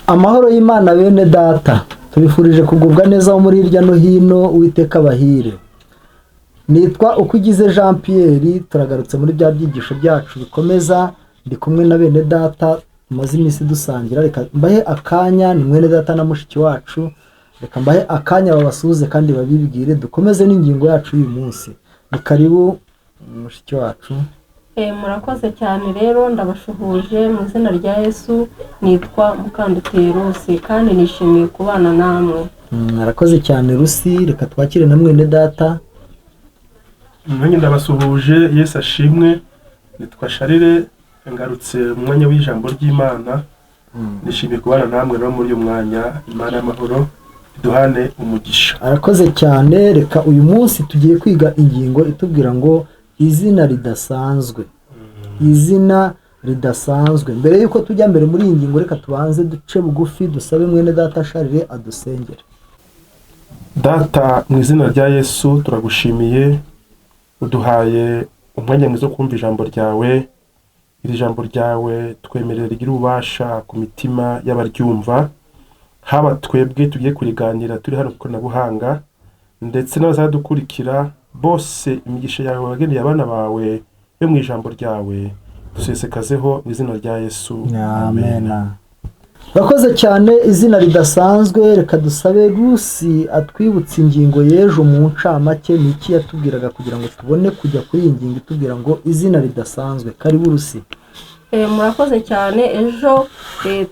Amahoro y'Imana bene data, tubifurije kugubwa neza aho muri hirya no hino, Uwiteka abahire. Nitwa Ukugize Jean Pierre, turagarutse muri bya byigisho byacu bikomeza, ndi kumwe na bene data tumaze iminsi dusangira. Reka mbahe akanya, ni mwene data na mushiki wacu, reka mbahe akanya babasuhuze kandi babibwire, dukomeze n'ingingo yacu y'uyu munsi. Ni karibu mushiki wacu. Murakoze cyane rero, ndabashuhuje mu izina rya Yesu. Nitwa Mukandutiye Rusi kandi nishimiye kubana namwe. Murakoze cyane Rusi, reka twakire na mwene data. Nanjye ndabasuhuje, Yesu ashimwe. Nitwa Sharire, ngarutse mu mwanya w'ijambo ry'Imana. Nishimiye kubana namwe rero muri uyu mwanya. Imana y'amahoro iduhane umugisha. Arakoze cyane. Reka uyu munsi tugiye kwiga ingingo itubwira ngo izina ridasanzwe. Izina ridasanzwe. Mbere yuko tujya mbere muri iyi ngingo, reka tubanze duce bugufi dusabe mwene data Sharire adusengere. Data, mu izina rya Yesu turagushimiye, uduhaye umwanya mwiza wo kumva ijambo ryawe. Iri jambo ryawe twemerera rigira ububasha ku mitima y'abaryumva, haba twebwe tugiye kuriganira turi hano ku ikoranabuhanga, ndetse n'abazadukurikira bose. Imigisha yawe wageneye abana bawe yo mu ijambo ryawe dusesekazeho mu izina rya Yesu, amen. Urakoze cyane. Izina ridasanzwe, reka dusabe Rusi atwibutse ingingo y'ejo mu ncamake. Ni iki yatubwiraga kugira ngo tubone kujya kuri iyi ngingo itubwira ngo izina ridasanzwe? Karibu Rusi. Murakoze cyane. Ejo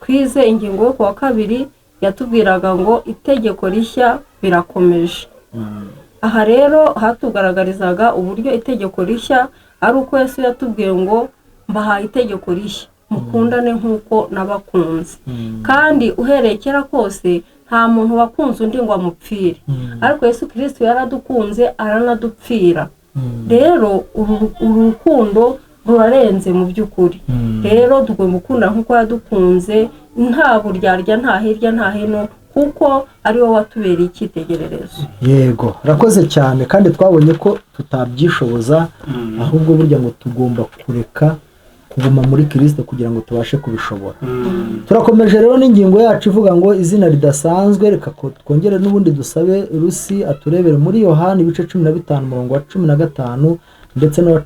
twize ingingo yo kuwa kabiri yatubwiraga ngo itegeko rishya birakomeje. Aha rero hatugaragarizaga uburyo itegeko rishya ari uko Yesu yatubwiye ngo mbahaye itegeko rishya, mukundane nk'uko nabakunze. Kandi uhereye kera kose nta muntu wakunze undi ngo amupfire, ariko Yesu Kristo yaradukunze aranadupfira. Rero uru rukundo rurarenze mu by'ukuri. Rero tugomba gukunda nk'uko yadukunze, nta buryarya, nta hirya nta hino, kuko ari wowe watubereye icyitegererezo. Yego, urakoze cyane. kandi twabonye ko tutabyishoboza, ahubwo burya ngo tugomba kureka kuguma muri Kristo kugira ngo tubashe kubishobora. Turakomeje rero n'ingingo yacu ivuga ngo izina ridasanzwe. Reka twongere n'ubundi dusabe Rusi aturebere muri Yohana ibice 15 umurongo wa 15 ndetse n'uwa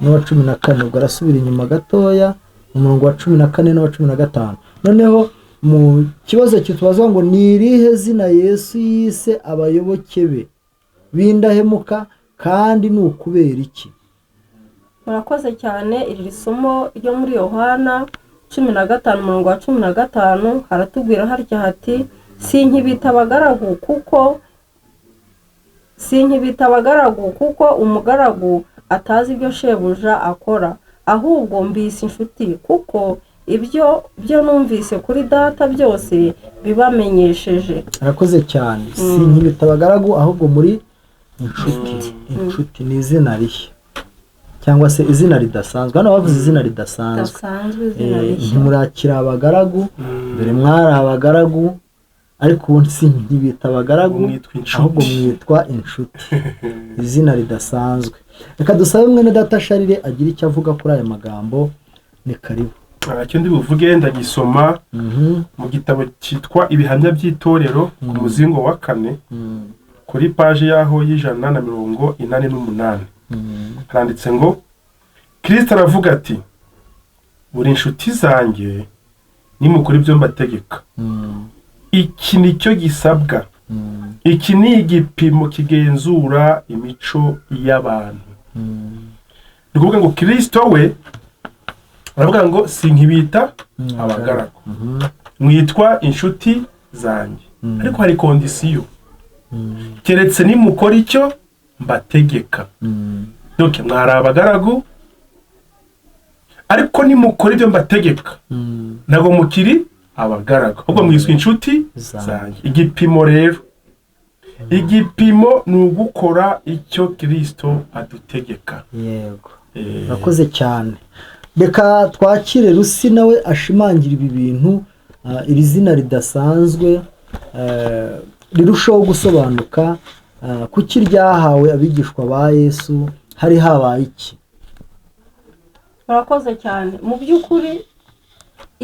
14. Ubwo arasubira inyuma gatoya, umurongo wa 14 n'uwa 15. Noneho mu kibazo kitubaza ngo ni irihe zina Yesu yise abayoboke be bindahemuka, kandi ni ukubera iki? Murakoze cyane. Iri somo ryo muri Yohana 15 umurongo wa 15 haratubwira harya hati sinkibita abagaragu kuko umugaragu atazi ibyo shebuja akora, ahubwo mbise inshuti kuko ibyo numvise kuri data byose bibamenyesheje. Arakoze cyane. Sinkibita abagaragu ahubwo muri inshuti. Inshuti ni izina rishya cyangwa se izina ridasanzwe. Hano bavuze izina ridasanzwe. Ntimurakira abagaragu, mbere mwari abagaragu, ariko ubu sinkibita abagaragu ahubwo mwitwa inshuti. Izina ridasanzwe. Reka dusabe mwene data Sharire agira icyo avuga kuri aya magambo. Ni karibu. Icyo ndi buvuge ndagisoma mu gitabo cyitwa Ibihamya by'itorero ku muzingo wa 4 kuri paji yaho y'188. Haranditse ngo Kristo aravuga ati buri inshuti zanjye nimukora ibyo mbategeka. Iki nicyo gisabwa. Iki ni igipimo kigenzura imico y'abantu. Ni ukuvuga ngo Kristo we aravuga ngo sinkibita abagaragu, mwitwa inshuti zanjye, ariko hari kondisiyo. Keretse nimukora icyo mbategeka. Donc mwari abagaragu, ariko nimukora ibyo mbategeka ntabwo mukiri abagaragu, ahubwo mwiswe inshuti zanjye. Igipimo rero, igipimo ni ugukora icyo Kristo adutegeka. Yego, urakoze cyane. Reka twakire Rusi nawe ashimangira ibi bintu, iri zina ridasanzwe rirushaho gusobanuka. Kuki ryahawe abigishwa ba Yesu? Hari habaye iki? Murakoze cyane. Mu by'ukuri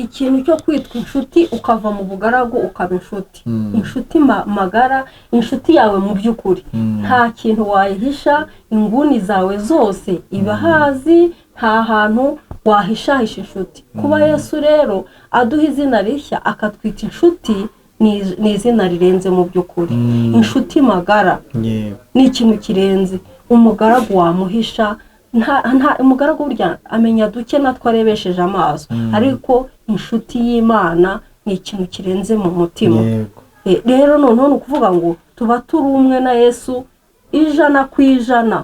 ikintu cyo kwitwa inshuti ukava mu bugaragu ukaba inshuti. Inshuti magara, inshuti yawe mu by'ukuri nta kintu wayihisha, inguni zawe zose iba hazi, nta hantu wahishahisha inshuti. Kuba Yesu rero aduha izina rishya akatwita inshuti ni izina rirenze mu by'ukuri. Inshuti magara ni ikintu kirenze. Umugaragu wamuhisha, nta umugaragu burya amenya duke natwe arebesheje amaso, ariko inshuti y'Imana ni ikintu kirenze mu mutima. Rero noneho ni ukuvuga ngo tuba turi umwe na Yesu 100%.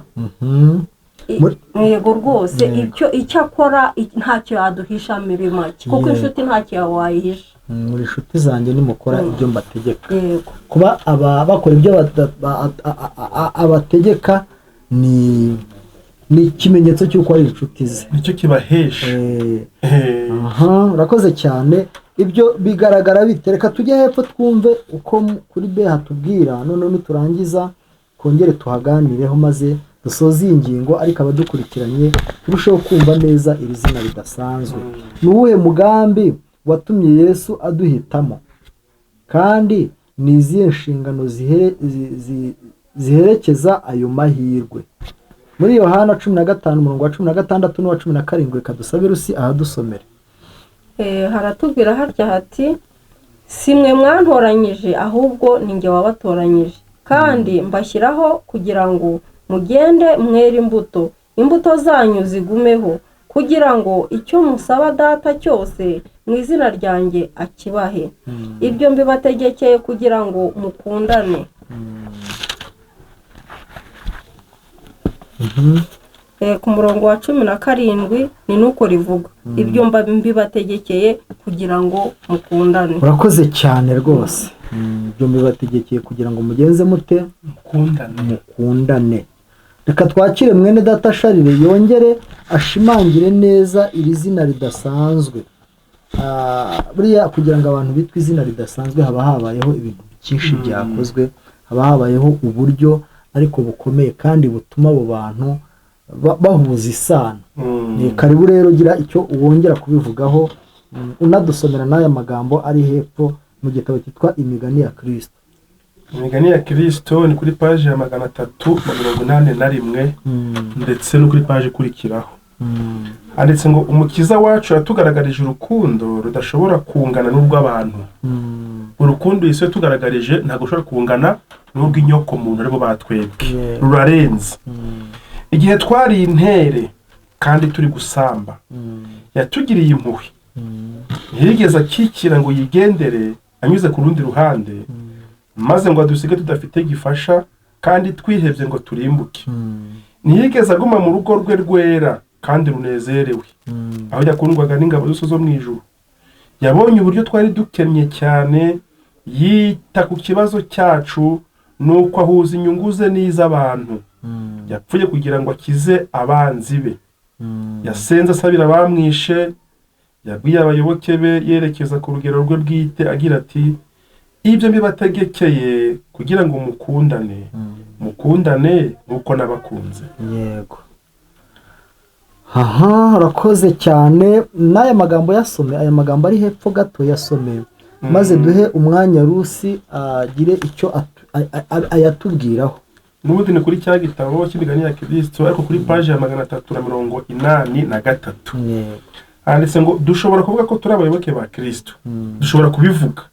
Yego rwose, icyo akora ntacyo yaduhisha muri make, kuko inshuti ntacyo wayihisha. Muri inshuti zanjye nimukora ibyo mbategeka. Kuba bakora ibyo abategeka ni ikimenyetso cy'uko ari inshuti ze, nicyo kibahesha. Urakoze cyane. Ibyo bigaragara bite? Reka tujye hepfo twumve uko kuri B hatubwira, none niturangiza kongere tuhaganireho maze dusoze iyi ngingo, ariko abadukurikiranye turusheho kumva neza iri zina ridasanzwe. Ni uwuhe mugambi watumye Yesu aduhitamo, kandi ni izihe nshingano ziherekeza ayo mahirwe? Muri Yohana 15:16 n'uwa 17 reka dusabe Rusi ahadusomere. Haratubwira hatya hati, simwe mwantoranyije ahubwo ni njye wabatoranyije, kandi mbashyiraho kugira ngo mugende mwere imbuto zanyu zigumeho, kugira ngo icyo musaba Data cyose mu izina ryanjye akibahe. Ibyo mbibategekeye kugira ngo mukundane. Ku murongo wa 17 ni nuko rivuga, ibyo mbibategekeye kugira ngo mukundane. Urakoze cyane rwose. Ibyo mbibategekeye kugira ngo mugenze mute? Mukundane. Reka twakire mwene Data Sharire yongere ashimangire neza iri zina ridasanzwe. Buriya kugira ngo abantu bitwe izina ridasanzwe haba habayeho ibintu byinshi byakozwe, haba habayeho uburyo ariko bukomeye kandi butuma abo bantu bahuza isano. Karibu rero gira icyo uwongera kubivugaho, unadusomera n'aya magambo ari hepfo mu gitabo cyitwa Imigani ya Kristo. Imigani ya Kristo ni kuri page ya 381 ndetse no kuri page ikurikiraho. Handitse ngo umukiza wacu yatugaragarije urukundo rudashobora kungana n'urw'abantu. Urukundo Yesu yatugaragarije ntabwo ushobora kungana n'urw'inyoko muntu aribo batwebwe, rurarenze. Igihe twari intere kandi turi gusamba, yatugiriye impuhwe, ntiyigeze akikira ngo yigendere anyuze ku rundi ruhande, maze ngo adusige tudafite gifasha kandi twihebye ngo turimbuke. Ntiyigeze aguma mu rugo rwe rwera kandi runezerewe, aho yakundwaga n'ingabo zose zo mu ijuru. Yabonye uburyo twari dukennye cyane, yita ku kibazo cyacu, nuko ahuza inyungu ze n'iz'abantu. Yapfuye kugira ngo akize abanzi be. Yasenze asabira abamwishe, yabwiye abayoboke be yerekeza ku rugero rwe bwite agira ati, ibyo mbibategekeye kugira ngo mukundane nk'uko nabakunze. Yego. Urakoze cyane. N'aya magambo yasome, aya magambo ari hepfo gato yasome, maze duhe umwanya Rusi agire icyo ayatubwiraho. N'ubundi ni kuri cya gitabo cy'Imigani ya Kristo, ariko kuri page ya 383. Handitse ngo dushobora kuvuga ko turi abayoboke ba Kristo. Dushobora kubivuga.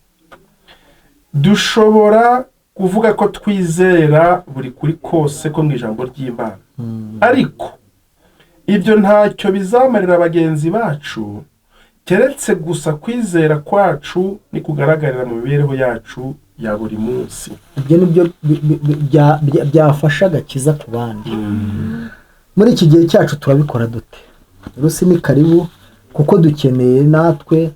Dushobora kuvuga ko twizera buri kuri kose ko mu ijambo ry'Imana. Ariko ibyo ntacyo bizamarira abagenzi bacu, keretse gusa kwizera kwacu ni kugaragarira mu mibereho yacu ya buri munsi. Ibyo nibyo byafasha agakiza ku bandi. Muri iki gihe cyacu turabikora dute? Rusi ni karibu, kuko dukeneye natwe,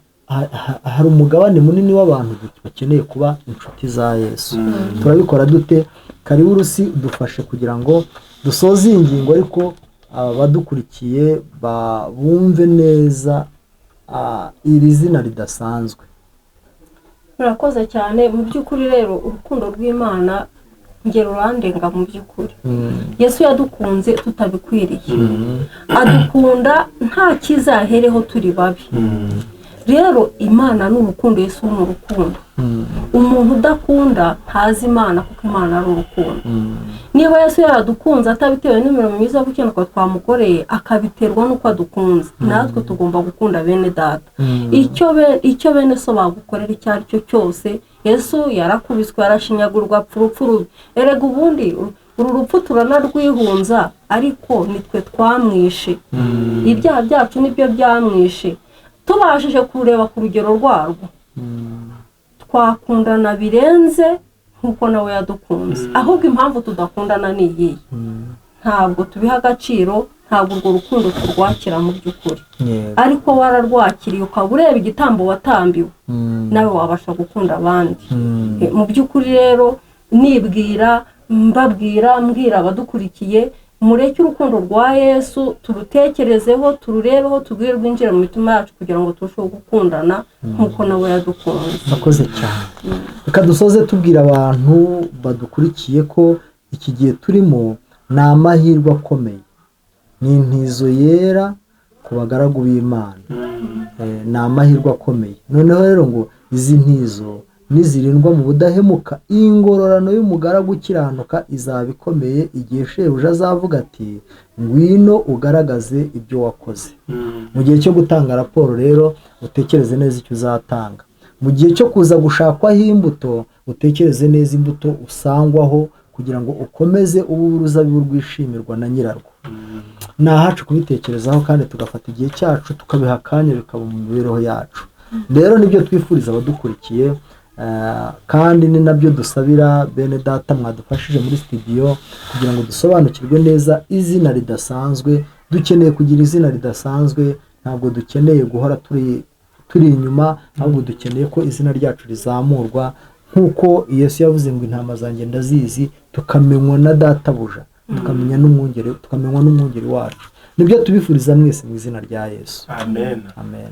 hari umugabane munini w'abantu bakeneye kuba inshuti za Yesu. Turabikora dute? Karibu Rusi udufashe kugira ngo dusoze iyi ngingo, ariko abadukurikiye bumve neza iri zina ridasanzwe. Murakoze cyane. Mu by'ukuri rero urukundo rw'Imana ngero rurandenga mu by'ukuri. Yesu yadukunze tutabikwiriye, adukunda nta kizahereho turi babi. rero imana ni urukundo, Yesu ni urukundo. Umuntu udakunda ntazi imana, kuko imana ari urukundo. Niba Yesu yaradukunze atabitewe n'imirimo myiza yo gukiranuka twamukoreye, akabiterwa n'uko adukunze, natwe tugomba gukunda bene data. Icyo bene so bagukorera icyo ari cyo cyose, Yesu yarakubiswe, yarashinyagurwa, apfa urupfu rubi. Erega ubundi uru rupfu turanarwihunza, ariko nitwe twamwishe. Ibyaha byacu nibyo byamwishe. Tubashije kureba ku rugero rwarwo, twakundana birenze nk'uko nawe yadukunze. Ahubwo impamvu tudakundana ni iyihe? Ntabwo tubiha agaciro, ntabwo urwo rukundo turwakira mu by'ukuri. Ariko wararwakiriye, ukaba ureba igitambo watambiwe, nawe wabasha gukunda abandi. Mu by'ukuri rero mbwira abadukurikiye, mureke urukundo rwa Yesu turutekerezeho, tururebeho, tubwire rwinjira mu mitima yacu kugira ngo turusheho gukundana nk'uko nawe yadukunze. Murakoze cyane. Reka dusoze tubwira abantu badukurikiye ko iki gihe turimo ni amahirwe akomeye, ni intizo yera ku bagaragu b'Imana. Ni amahirwe akomeye. Noneho rero ngo izi ntizo nizirindwa mu budahemuka, ingororano y'umugaragu ukiranuka izaba ikomeye igihe shebuja azavuga ati ngwino ugaragaze ibyo wakoze. Mu gihe cyo gutanga raporo rero utekereze neza icyo uzatanga. Mu gihe cyo kuza gushakwaho imbuto utekereze neza imbuto usangwaho, kugira ngo ukomeze ubu uruzabibu rwishimirwa na nyirarwo. Ni ahacu kubitekerezaho, kandi tugafata igihe cyacu tukabiha akanya bikaba mu mibereho yacu. Rero nibyo twifuriza abadukurikiye, kandi ni nabyo dusabira bene data mwadufashije muri studio, kugira ngo dusobanukirwe neza izina ridasanzwe. Dukeneye kugira izina ridasanzwe, ntabwo dukeneye guhora turi inyuma, ahubwo dukeneye ko izina ryacu rizamurwa, nk'uko Yesu yavuze ngo intama zanjye ndazizi, tukamenywa na databuja, tukamenywa n'umwungeri wacu. Nibyo tubifuriza mwese mu izina rya Yesu. Amen. Amen.